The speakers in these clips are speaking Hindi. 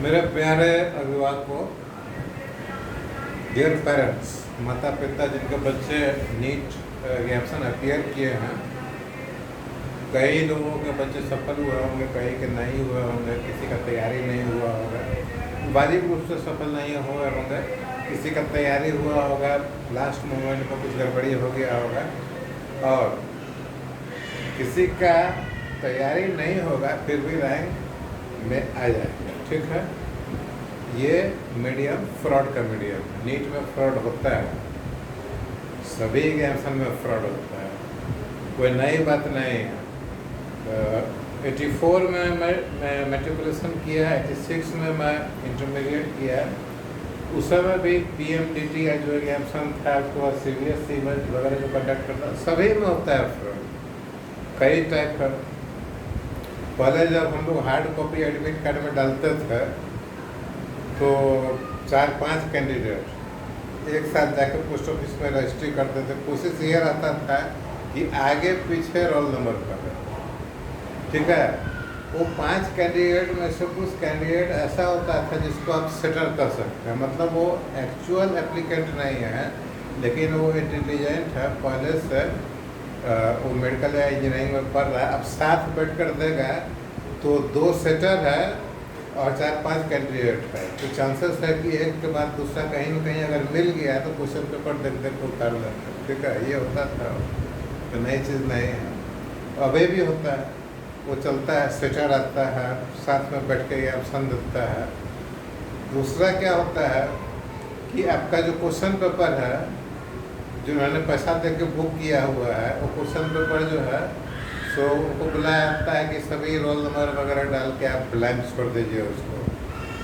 मेरे प्यारे अभिभावकों, डियर पेरेंट्स, माता पिता जिनके बच्चे नीट एग्जामिनेशन अपीयर किए हैं, कई लोगों के बच्चे सफल हुए होंगे, कई के नहीं हुए होंगे, किसी का तैयारी नहीं हुआ होगा, वाजिब रूप से सफल नहीं हुए होंगे, किसी का तैयारी हुआ होगा, लास्ट मोमेंट में कुछ गड़बड़ी हो गया होगा, और किसी का तैयारी नहीं होगा फिर भी रैंक में आ जाएगा। ठीक है, ये मीडियम फ्रॉड का मीडियम है। नीट में फ्रॉड होता है, सभी एग्जामिनेशन में फ्रॉड होता है, कोई नई बात नहीं है। 84 में मैं मेट्रिकुलेशन किया है, 86 में मैं इंटरमीडिएट किया है। उस समय भी PMDT का जो एग्जामिनेशन था, उसके बाद CBSE वगैरह जो कंडक्ट करता, सभी में होता है फ्रॉड, कई टाइप का। पहले जब हम लोग हार्ड कॉपी एडमिट कार्ड में डालते थे तो 4-5 कैंडिडेट एक साथ जाकर पोस्ट ऑफिस में रजिस्ट्री करते थे। कोशिश ये रहता था कि आगे पीछे रोल नंबर करें। ठीक है, वो 5 कैंडिडेट में से कुछ कैंडिडेट ऐसा होता था जिसको आप सेटल कर सकते हैं, मतलब वो एक्चुअल एप्लीकेंट नहीं है लेकिन वो इंटेलिजेंट है, पहले से वो मेडिकल या इंजीनियरिंग में पढ़ रहा है, अब साथ बैठ कर देगा तो 2 सेटर है और 4-5 कैंडिडेट है, तो चांसेस है कि एक के बाद दूसरा कहीं न कहीं अगर मिल गया तो क्वेश्चन पेपर देख कर उतार लेते। ठीक है, ये होता था, तो नई चीज़ नहीं है, अभी भी होता है, वो चलता है, सेटर आता है, साथ में बैठ के ऑप्शन देता है। दूसरा क्या होता है कि आपका जो क्वेश्चन पेपर है, जिन्होंने पैसा दे के बुक किया हुआ है, वो क्वेश्चन पेपर जो है सो उनको बुलाया जाता है कि सभी रोल नंबर वगैरह डाल के आप ब्लैंक छोड़ दीजिए उसको।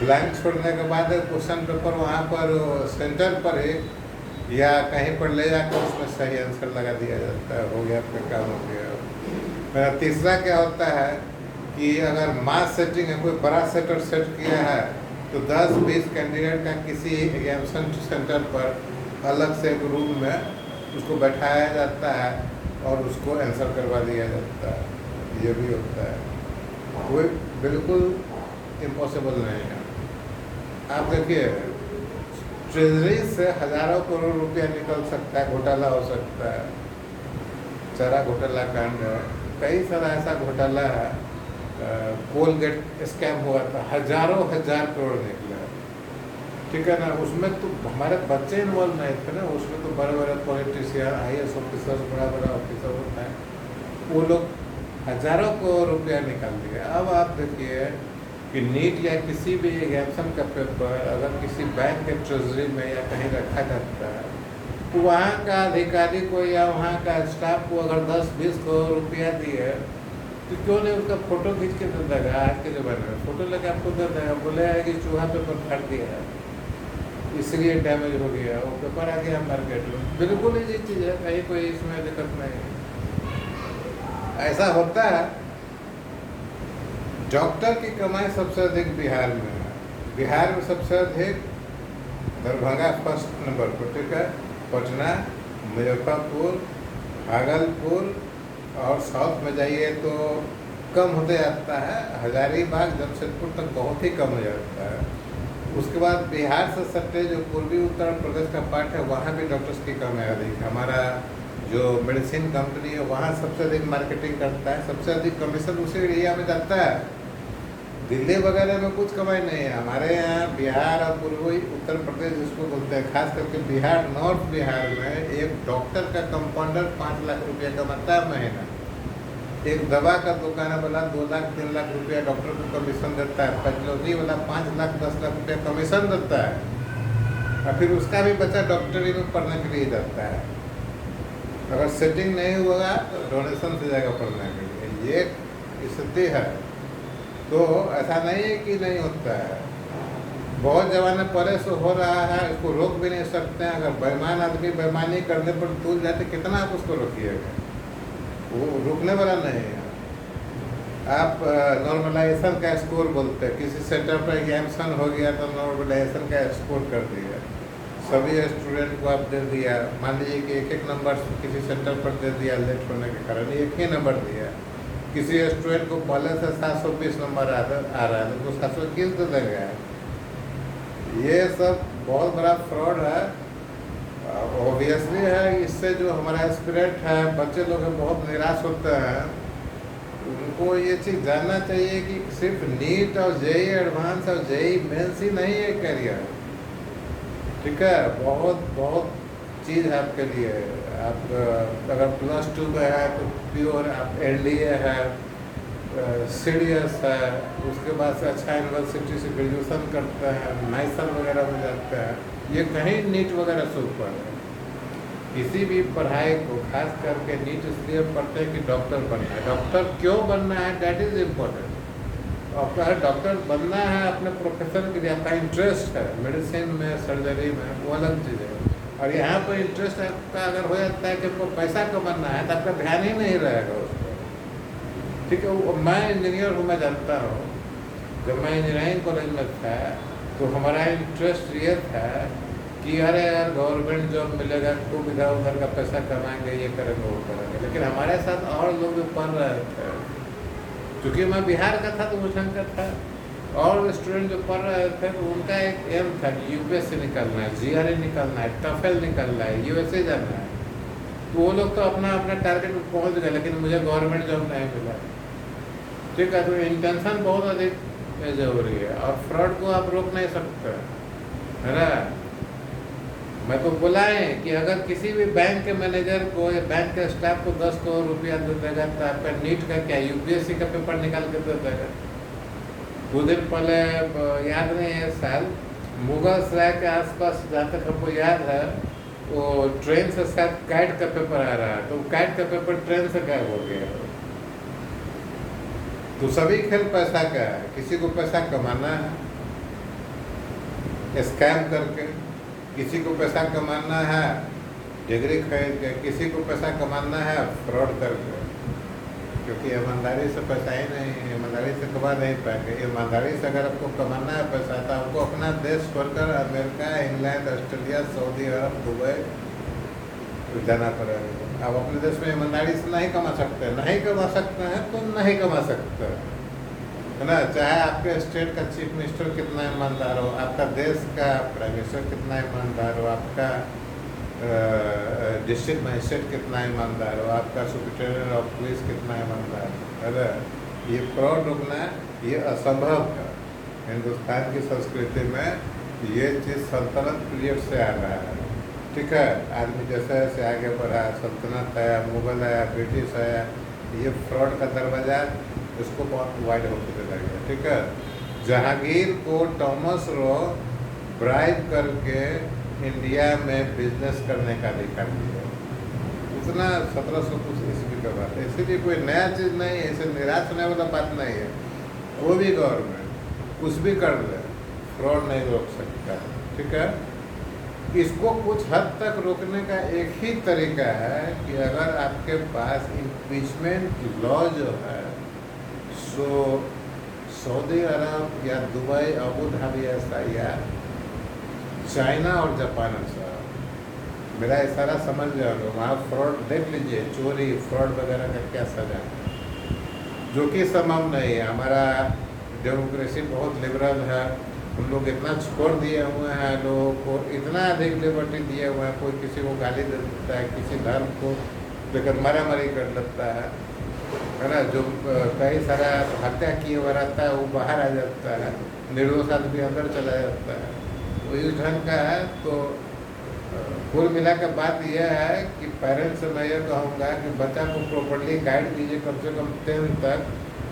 ब्लैंक छोड़ने के बाद क्वेश्चन पेपर वहाँ पर सेंटर पर ही या कहीं पर ले जाकर उसमें सही आंसर लगा दिया जाता है, हो गया, आपका काम हो गया। मेरा तीसरा क्या होता है कि अगर मास सेटिंग है, कोई बड़ा सेटर सेट किया है तो 10-20 कैंडिडेट का किसी एग्जामिनेशन सेंटर पर अलग से एक रूम में उसको बैठाया जाता है और उसको आंसर करवा दिया जाता है, ये भी होता है। कोई बिल्कुल इम्पॉसिबल नहीं है। आप देखिए, ट्रेजरी से हज़ारों करोड़ रुपया निकल सकता है, घोटाला हो सकता है, सारा घोटाला कांड है, कई सारा ऐसा घोटाला है। कोलगेट स्कैम हुआ था, हज़ारों करोड़ निकला। ठीक है ना, उसमें तो हमारे बच्चे इन्वॉल्व नहीं थे ना, उसमें तो बड़े बड़े पॉलिटिशियन, IAS ऑफिसर, बड़ा ऑफिसर होता है, वो लोग हज़ारों करोड़ रुपया निकाल दिए। अब आप देखिए कि नीट या किसी भी एग्जामिनेशन का पेपर अगर किसी बैंक के ट्रेजरी में या कहीं रखा जाता है, तो वहाँ का अधिकारी को या वहाँ का स्टाफ को अगर 10-20 करोड़ रुपया दिए तो क्यों नहीं उसका फ़ोटो खींच के दे देगा। आज के ज़माने में फ़ोटो लेके आपको दे देगा, बोलेगा कि चूहा पेपर फाड़ दिया है, इसलिए डैमेज हो गया, वो पेपर आ गया मार्केट में। बिल्कुल ही ये चीज़ है, कहीं कोई इसमें दिक्कत नहीं है। ऐसा होता है। डॉक्टर की कमाई सबसे अधिक बिहार में है, बिहार में सबसे अधिक दरभंगा फर्स्ट नंबर पर। ठीक है, पटना, मुजफ्फरपुर, भागलपुर और साउथ में जाइए तो कम होते जाता है, हजारीबाग, जमशेदपुर तक बहुत ही कम हो जाता है। उसके बाद बिहार से सटे जो पूर्वी उत्तर प्रदेश का पार्ट है, वहाँ भी डॉक्टर्स की कमी अधिक है। हमारा जो मेडिसिन कंपनी है वहाँ सबसे अधिक मार्केटिंग करता है, सबसे अधिक कमीशन उसी एरिया में जाता है। दिल्ली वगैरह में कुछ कमाई नहीं है। हमारे यहाँ बिहार और पूर्वी उत्तर प्रदेश जिसको बोलते हैं, खास करके बिहार, नॉर्थ बिहार में एक डॉक्टर का कंपाउंडर 5 लाख रुपया कमाता है महीना। एक दवा का दुकान वाला 2 लाख 3 लाख रुपया डॉक्टर को कमीशन देता है, पैथोलॉजी वाला 5 लाख 10 लाख रुपया कमीशन देता है, और फिर उसका भी बच्चा डॉक्टरी में पढ़ने के लिए जाता है। अगर सेटिंग नहीं होगा तो डोनेशन से जाएगा पढ़ने के लिए, ये स्थिति है। तो ऐसा नहीं है कि नहीं होता है, बहुत ज़माने पहले से हो रहा है, इसको रोक भी नहीं सकते हैं। अगर बेईमान आदमी बेईमानी करने पर तूल जाते, कितना आप उसको रोकिएगा, वो रुकने वाला नहीं है। आप नॉर्मलाइजेशन का स्कोर बोलते हैं, किसी सेंटर पर एग्जामिनेशन हो गया तो नॉर्मलाइजेशन का स्कोर कर दिया, सभी स्टूडेंट को आप दे दिया। मान लीजिए कि 1-1 नंबर किसी सेंटर पर दे दिया, लेट होने के कारण 1 ही नंबर दिया, किसी स्टूडेंट को पहले से 720 नंबर आ रहा है तो उसको 721 दे देंगे। ये सब बहुत बड़ा फ्रॉड है। ऑब्वियसली है, इससे जो हमारा एस्पिरेंट है, बच्चे लोग बहुत निराश होते हैं। उनको ये चीज़ जानना चाहिए कि सिर्फ नीट और जेई एडवांस और जेई मेंस ही नहीं है करियर, ठीक है। बहुत बहुत चीज़ है आपके लिए। आप अगर +2 में है तो प्योर आप एनडीए है, सीडीएस है, उसके बाद से अच्छा यूनिवर्सिटी से ग्रेजुएशन करते हैं, नाइसल वगैरह में जाते हैं। ये कहीं नीट वगैरह से ऊपर है। किसी भी पढ़ाई को खास करके नीट इसलिए पढ़ते हैं कि डॉक्टर बनना है। डॉक्टर क्यों बनना है, दैट इज़ इम्पोर्टेंट। आपका डॉक्टर बनना है अपने प्रोफेशन के लिए, आपका इंटरेस्ट है मेडिसिन में, सर्जरी में, वो अलग चीज़ है। और यहाँ पर इंटरेस्ट आपका अगर हो जाता है कि आपको पैसा कमाना है तो आपका ध्यान ही नहीं रहेगा उस पर, ठीक है। मैं इंजीनियर हूँ, मैं जानता हूँ जब मैं इंजीनियरिंग कॉलेज में था तो हमारा इंटरेस्ट ये था कि अरे यार गवर्नमेंट जॉब मिलेगा, खूब इधर उधर का पैसा कमाएंगे, ये करेंगे वो करेंगे। लेकिन हमारे साथ और लोग भी पढ़ रहे थे, क्योंकि मैं बिहार का था तो भूषण का था, और स्टूडेंट जो पढ़ रहे थे तो उनका एक एम था कि यूपीएससी निकलना है, जीआरई निकलना है, टफेल निकलना है, यूएसए जाना है। तो वो लोग तो अपना अपना टारगेट पर पहुँच गए, लेकिन मुझे गवर्नमेंट जॉब नहीं मिला, ठीक है। तो इंटेंशन बहुत अधिक जरूरी है, और फ्रॉड को आप रोक नहीं सकते, है ना। मैं तो बोला है कि अगर किसी भी बैंक के मैनेजर को या बैंक के स्टाफ को 10 करोड़ रुपया दे देगा तो आपका नीट का क्या, यूपीएससी का पेपर निकाल के दे देगा। कुछ दिन पहले, याद नहीं है साल, मुगल सराय के आसपास, जहाँ तक हमको याद है, वो ट्रेन से शायद कैट का पेपर आ रहा है, तो कैट का पेपर ट्रेन से गायब हो गया। तो सभी खेल पैसा का है। किसी को पैसा कमाना है स्कैम करके, किसी को पैसा कमाना है डिग्री खरीद के, किसी को पैसा कमाना है फ्रॉड करके, क्योंकि ईमानदारी से पैसा ही नहीं, ईमानदारी से कमा नहीं पाएंगे। ईमानदारी से अगर आपको कमाना है पैसा तो आपको अपना देश छोड़कर अमेरिका, इंग्लैंड, ऑस्ट्रेलिया, सऊदी अरब, दुबई जाना पड़ेगा। आप अपने देश में ईमानदारी से नहीं कमा सकते, नहीं कमा सकते हैं तो नहीं कमा सकते, है ना। चाहे आपके स्टेट का चीफ मिनिस्टर कितना ईमानदार हो, आपका देश का प्राइम मिनिस्टर कितना ईमानदार हो, आपका डिस्ट्रिक्ट मजिस्ट्रेट कितना ईमानदार हो, आपका सुपरिटेंडेंट ऑफ पुलिस कितना ईमानदार हो, है। ये फ्रॉड रोकना ये असंभव है। हिंदुस्तान की संस्कृति में ये चीज़ सल्तनत पीरियड से आ रहा है, ठीक है। आदमी जैसे जैसे आगे बढ़ा, सल्तनत आया, मुगल आया, ब्रिटिश आया, ये फ्रॉड का दरवाज़ा इसको बहुत वाइड होते लगेगा, ठीक है। जहांगीर को थॉमस रो ब्राइब करके इंडिया में बिजनेस करने का अधिकार दिया, उतना 1700 कुछ ईस्वी का बात है। इसीलिए कोई नया चीज़ नहीं है, इसे निराश होने वाला बात नहीं है। कोई भी गवर्नमेंट कुछ भी कर ले, फ्रॉड नहीं रोक सकता, ठीक है। इसको कुछ हद तक रोकने का एक ही तरीका है कि अगर आपके पास इम्पीचमेंट लॉ जो है, सो सऊदी अरब या दुबई, अबू धाबी ऐसा, या चाइना और जापान ऐसा, मेरा इशारा समझ जाओगे, वहाँ फ्रॉड देख लीजिए, चोरी फ्रॉड वगैरह का क्या सजा है, जो कि संभव नहीं है। हमारा डेमोक्रेसी बहुत लिबरल है, हम लोग इतना छोड़ दिए हुए हैं, लोगों को इतना अधिक लिबर्टी दिए हुए हैं। कोई किसी को गाली दे देता है, किसी धर्म को लेकर मारामारी कर लेता है ना। जो कई सारा हत्या किए हुआ रहता है वो बाहर आ जाता है, निर्दोष आदमी अंदर चला जाता है। तो इस ढंग का है। तो कुल मिला के बात यह है कि पेरेंट्स से मैं ये कहूँगा कि बच्चा को प्रॉपर्ली गाइड कीजिए कम से कम 10th तक।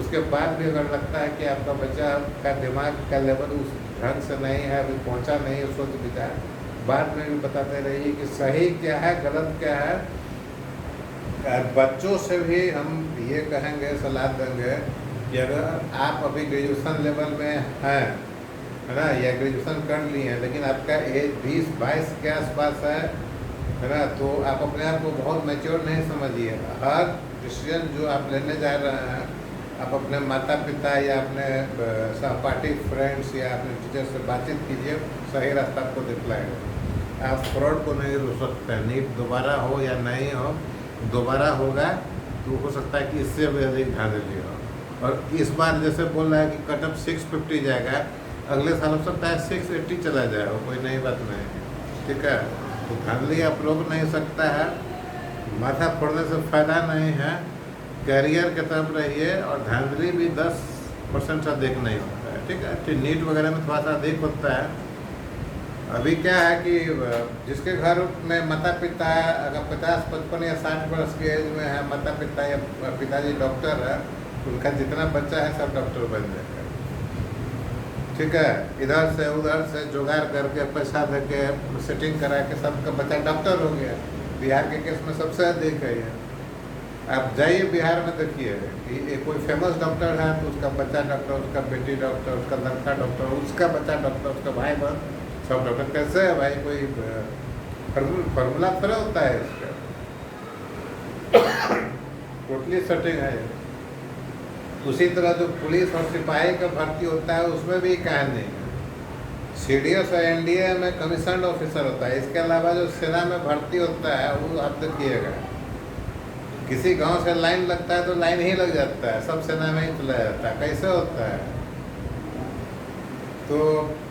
उसके बाद भी अगर लगता है कि आपका बच्चा का दिमाग का लेवल उस ढंग से नहीं है, अभी पहुंचा नहीं है सोच विचार, बाद में भी बताते रहिए कि सही क्या है गलत क्या है। बच्चों से भी हम ये कहेंगे, सलाह देंगे कि अगर आप अभी ग्रेजुएशन लेवल में हैं, है ना, या ग्रेजुएशन कर लिए हैं, लेकिन आपका एज 20-22 के आसपास है ना, तो आप अपने आप को बहुत मैच्योर नहीं समझिए। हर डिसीजन जो आप लेने जा रहे हैं, आप अपने माता पिता या अपने सहपाठी फ्रेंड्स या अपने टीचर से बातचीत कीजिए, सही रास्ता आपको दिखलाएगा। आप फ्रॉड को नहीं रोक सकते। नीट दोबारा हो या नहीं हो, दोबारा होगा तो हो सकता है कि इससे भी अधिक धांधली हो। और इस बार जैसे बोल रहा है कि कटअप 650 जाएगा, अगले साल हो सकता है 680 चला जाए, वो कोई नई बात नहीं है, ठीक है। तो धांधली आप रोक नहीं सकता है, माथा फोड़ने से फ़ायदा नहीं है, कैरियर की तरफ रहिए। और धांधली भी 10% से अधिक नहीं होता है, ठीक है। तो नीट वगैरह में थोड़ा सा अधिक होता है। अभी क्या है कि जिसके घर में माता पिता अगर 50, 55 या 60 वर्ष की एज में है, माता पिता या पिताजी डॉक्टर है, उनका जितना बच्चा है सब डॉक्टर बन जाएगा, ठीक है। इधर से उधर से जुगाड़ करके पैसा दे के सेटिंग करा के सबका बच्चा डॉक्टर हो गया। बिहार के केस में सबसे अधिक है ये। आप जाइए बिहार में, देखिए कि कोई फेमस डॉक्टर है तो उसका बच्चा डॉक्टर, उसका बेटी डॉक्टर, उसका लड़का डॉक्टर, उसका बच्चा डॉक्टर, उसका भाई बहन सब डॉक्टर। कैसे है भाई, कोई फार्मूला थोड़ा होता है इसका, टोटली सेटिंग है। उसी तरह जो पुलिस और सिपाही का भर्ती होता है उसमें भी कहानी है। CDS और NDA में कमीशन ऑफिसर होता है। इसके अलावा जो सेना में भर्ती होता है वो आप देखिएगा, किसी गांव से लाइन लगता है तो लाइन ही लग जाता है, सब सेना में ही चला जाता है। कैसे होता है? तो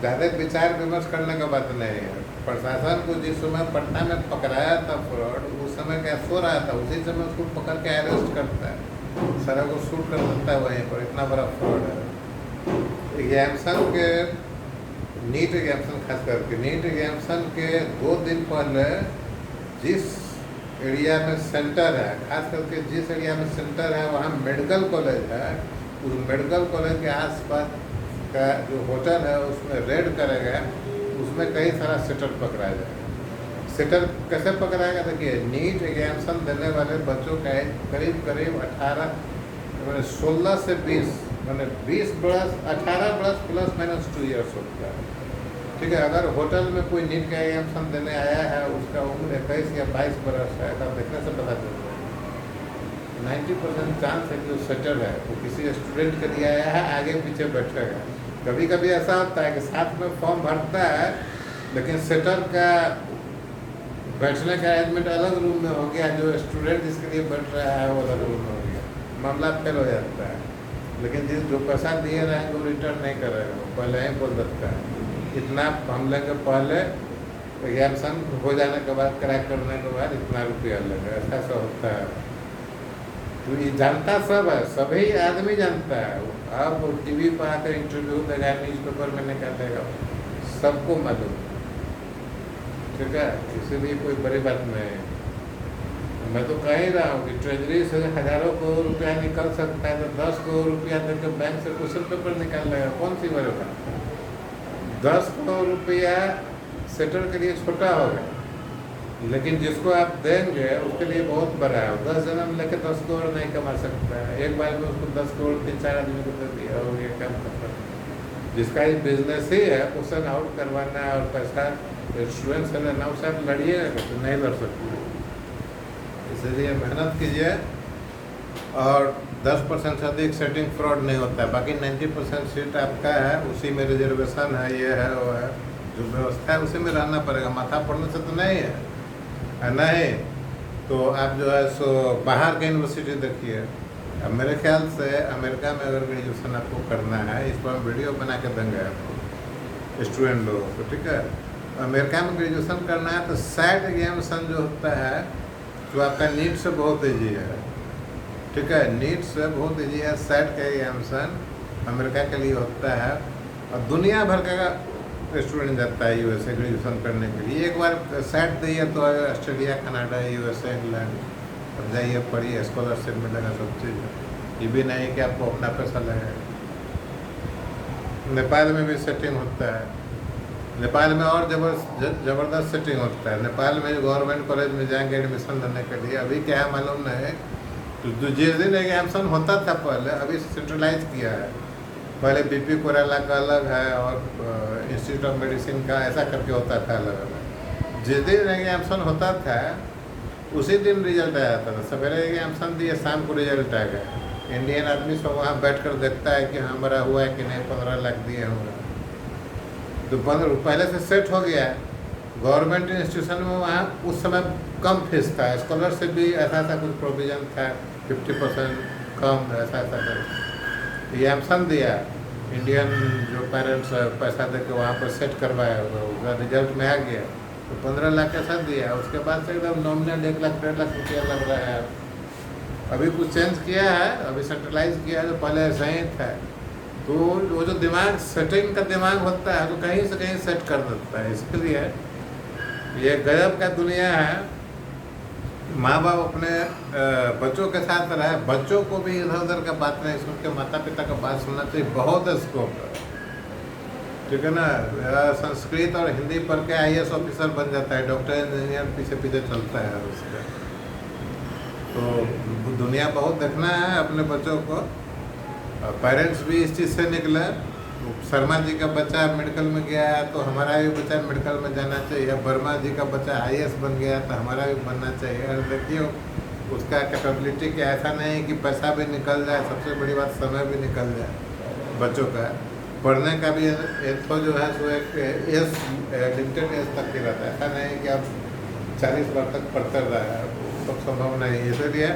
ज़्यादा विचार विमर्श करने का बात नहीं है। प्रशासन को जिस समय पटना में पकड़ाया था फ्रॉड, उस समय क्या सो रहा था, उसी समय उसको पकड़ के अरेस्ट करता है, सारा को शूट कर देता है वहीं पर। इतना बड़ा फ्रॉड है। एग्जाम्सन के, नीट एग्जाम्सन, खास करके नीट एग्जाम्सन के 2 दिन पहले जिस एरिया में सेंटर है, खास करके जिस एरिया में सेंटर है वहाँ मेडिकल कॉलेज है, उस मेडिकल कॉलेज के आसपास का जो होटल है उसमें रेड करेगा, उसमें कई सारा सेटर पकड़ा जाएगा। सेटर कैसे पकड़ाएगा? देखिए, नीट एग्जाम्सन देने वाले बच्चों का करीब करीब 18 मैंने 16 से 20 मैंने 20 बरस 18 बरस ±2 ईयर्स होता है, ठीक है। अगर होटल में कोई नीट का एग्जाम्सन देने आया है, उसका उम्र 21 या 22 बरस है, तब देखने से पता चलता है 90% चांस है कि वो सेटर है, वो किसी स्टूडेंट के लिए आया है, आगे पीछे बैठेगा। कभी कभी ऐसा होता है कि साथ में फॉर्म भरता है, लेकिन सेटर का बैठने का अरेंजमेंट अलग रूम में हो गया, जो स्टूडेंट जिसके लिए बैठ रहा है वो अलग रूम में हो गया, मामला फेल हो जाता है। लेकिन जो पैसा दिए रहेंगे वो रिटर्न नहीं करेगा, वो पहले ही बोल देता है इतना हम लेंगे, पहले एग्जाम्सन हो जाने के बाद, क्रैक करने के बाद इतना रुपया लेगा। ऐसा होता है। तो ये जानता सब है, सभी आदमी जानता है। अब TV पर आकर इंटरव्यू देगा, न्यूज़पेपर में निकालेगा, सबको मालूम, ठीक है। इसीलिए कोई बड़ी बात नहीं है। मैं तो कह ही रहा हूँ कि ट्रेजरी से हज़ारों करोड़ रुपया निकल सकता है, तो 10 करोड़ रुपया देकर बैंक से क्वेश्चन पेपर निकाल लेगा, कौन सी बड़ी बात। 10 करोड़ रुपया सेटर के लिए छोटा होगा, लेकिन जिसको आप देंगे उसके लिए बहुत बड़ा है। 10 जन्म लेके 10 करोड़ नहीं कमा सकता है, एक बार में उसको 10 करोड़ 3-4 आदमी को दे दिया और ये काम करता है। जिसका ये बिजनेस ही है क्वेश्चन आउट करवाना और पैसा स्टूडेंट से लेना, उससे आप लड़िएगा तो नहीं लड़ सकते। इसलिए मेहनत कीजिए। और 10% से अधिक सेटिंग फ्रॉड नहीं होता है। बाकी 90% सीट आपका है, उसी में रिजर्वेशन है, ये है वो है, जो व्यवस्था है उसी में रहना पड़ेगा। माथा फोड़ने से तो नहीं है, नहीं तो आप जो है सो बाहर के यूनिवर्सिटी देखिए। अब मेरे ख्याल से अमेरिका में अगर ग्रेजुएशन आपको करना है, इस पर हम वीडियो बना के देंगे आपको, स्टूडेंट लोगों को, ठीक है। अमेरिका में ग्रेजुएशन करना है तो सैट एग्जामिनेशन जो होता है, जो आपका नीट से बहुत ईजी है, ठीक है। नीट से बहुत ईजी है सैट का एग्जामिनेशन, अमेरिका के लिए होता है। और दुनिया भर का स्टूडेंट जाता है USA ग्रेजुएशन करने के लिए। एक बार सैट दिए तो ऑस्ट्रेलिया, कनाडा, USA, इंग्लैंड, अब जाइए पढ़िए, स्कॉलरशिप मिलेगा, सब चीज़। ये भी नहीं कि आपको अपना पैसा लगेगा। नेपाल में भी सेटिंग होता है, नेपाल में और ज़बरदस्त सेटिंग होता है। नेपाल में गवर्नमेंट कॉलेज में जाएंगे एडमिशन लेने के लिए, अभी क्या है मालूम नहीं, तो जिस दिन एग्जामिनेशन होता था पहले, अभी सेंट्रलाइज किया है। पहले BP कोराला का अलग है और इंस्टीट्यूट ऑफ मेडिसिन का ऐसा करके होता था अलग अलग। जिस दिन एग्जामिनेशन होता था उसी दिन रिजल्ट आया था। सवेरे एग्जामिनेशन दिए, शाम को रिजल्ट आ गया। इंडियन आदमी सब वहाँ बैठ कर देखता है कि हमारा हुआ है कि नहीं, 15 लाख दिए होंगे तो 15 पहले से सेट हो गया। गवर्नमेंट इंस्टीट्यूशन में वहाँ उस समय कम फीस था, स्कॉलरशिप भी ऐसा कुछ प्रोविज़न था 50% कम, ऐसा ऐसा कर ये एमसन दिया। इंडियन जो पेरेंट्स पैसा दे के वहाँ पर सेट करवाया होगा, उसका रिजल्ट में आ गया तो 15 लाख ऐसा दिया। उसके बाद से एकदम नॉमिनल 1 लाख 1.5 लाख रुपया लग रहा है। अभी कुछ चेंज किया है, अभी सेंट्रलाइज किया है, तो पहले ऐसा ही था। तो वो जो दिमाग सेटिंग का दिमाग होता है तो कहीं से कहीं सेट कर देता है। इसलिए ये गजब का दुनिया है। माँ बाप अपने बच्चों के साथ रहे, बच्चों को भी इधर उधर का बात नहीं सुन के माता पिता का बात सुनना चाहिए। बहुत स्कोप है, ठीक है ना। संस्कृत और हिंदी पढ़ के IAS ऑफिसर बन जाता है, डॉक्टर इंजीनियर पीछे पीछे चलता है उसका। तो दुनिया बहुत देखना है अपने बच्चों को। पेरेंट्स भी इस चीज़ से निकले। शर्मा जी का बच्चा मेडिकल में गया है तो हमारा भी बच्चा मेडिकल में जाना चाहिए। वर्मा जी का बच्चा IAS बन गया तो हमारा भी बनना चाहिए। और देखिए उसका कैपेबिलिटी क्या, ऐसा नहीं है कि पैसा भी निकल जाए, सबसे बड़ी बात समय भी निकल जाए बच्चों का। पढ़ने का भी तो जो है सो एक एज लिमिटेड एज तक ही रहता है। ऐसा नहीं है कि आप 40 वर्ष तक पढ़ते रहे, सब संभव नहीं है। इसलिए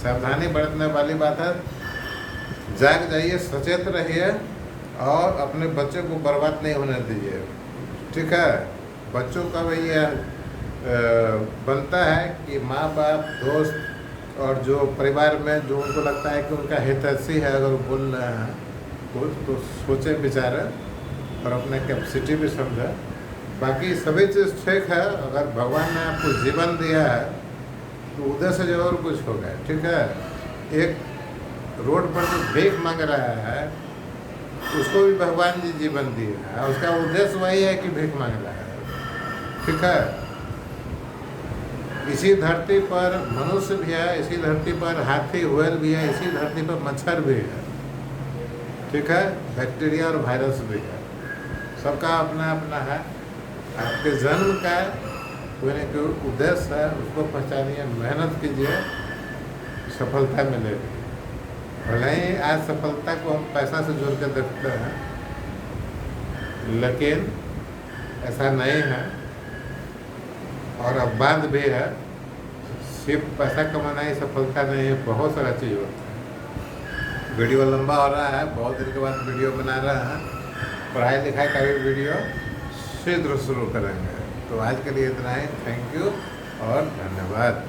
सावधानी बरतने वाली बात है। जाग जाइए, सचेत रहिए और अपने बच्चे को बर्बाद नहीं होने दीजिए, ठीक है। बच्चों का भी यह बनता है कि माँ बाप, दोस्त और जो परिवार में जो उनको लगता है कि उनका हितैषी है, अगर बोल रहे हैं कुछ तो सोचे विचारे और अपने कैपेसिटी भी समझे। बाकी सभी चीज़ ठीक है। अगर भगवान ने आपको जीवन दिया है तो उधर से जरूर कुछ होगा, ठीक है। एक रोड पर जो भीख मांग रहा है उसको भी भगवान जी जीवन दिए है, उसका उद्देश्य वही है कि भीख मांग रहा है, ठीक है। इसी धरती पर मनुष्य भी है, इसी धरती पर हाथी हुएल भी है, इसी धरती पर मच्छर भी है, ठीक है। बैक्टीरिया और वायरस भी है, सबका अपना अपना है। आपके जन्म का कोई न कोई उद्देश्य है, उसको पहचानिए, मेहनत कीजिए, सफलता मिलेगी। भले ही आज सफलता को हम पैसा से जोड़ कर देखते हैं, लेकिन ऐसा नहीं है। और अब बात भी है, सिर्फ पैसा कमाना ही सफलता नहीं है, बहुत सारा चीज़ होता है। वीडियो लंबा हो रहा है, बहुत दिन के बाद वीडियो बना रहा है। पढ़ाई लिखाई का भी वीडियो शीघ्र शुरू करेंगे। तो आज के लिए इतना ही। थैंक यू और धन्यवाद।